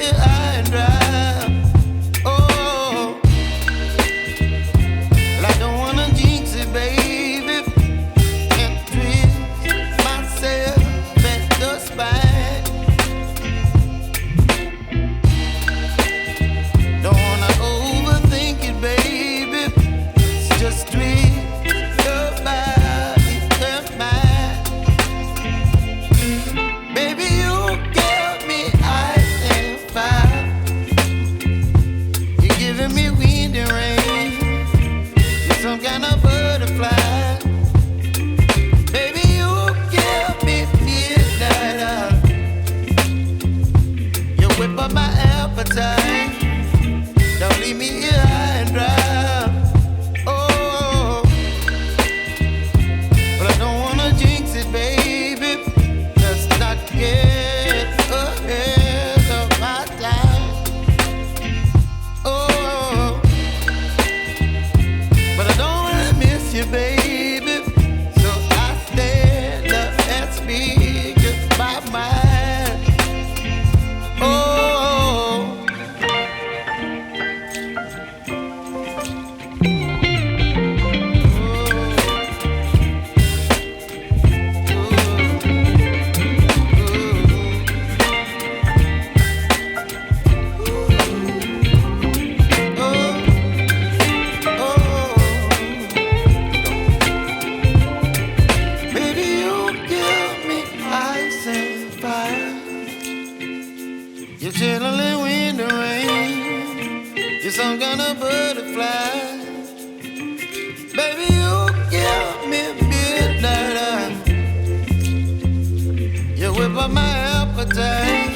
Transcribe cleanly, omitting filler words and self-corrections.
here high and dry. Oh, well, I don't wanna jinx it, baby, and twist myself at the spine. Don't wanna overthink it, baby. It's just twist your body and mine. Baby, you give me ice and fire. You're giving me wind and rain. You're some kind of butterfly. Baby, you give me midnight. You whip up my appetite. Don't leave me here high and dry. Oh, but I don't wanna jinx it, baby. Let's not get ahead of my time. Oh, but I don't wanna miss you, baby. So I stand up and speak my mind. Oh. Baby, you give me ice and fire. You're chilling wind and rain. You're some kind of butterfly. Baby, you give me midnight. You whip up my appetite.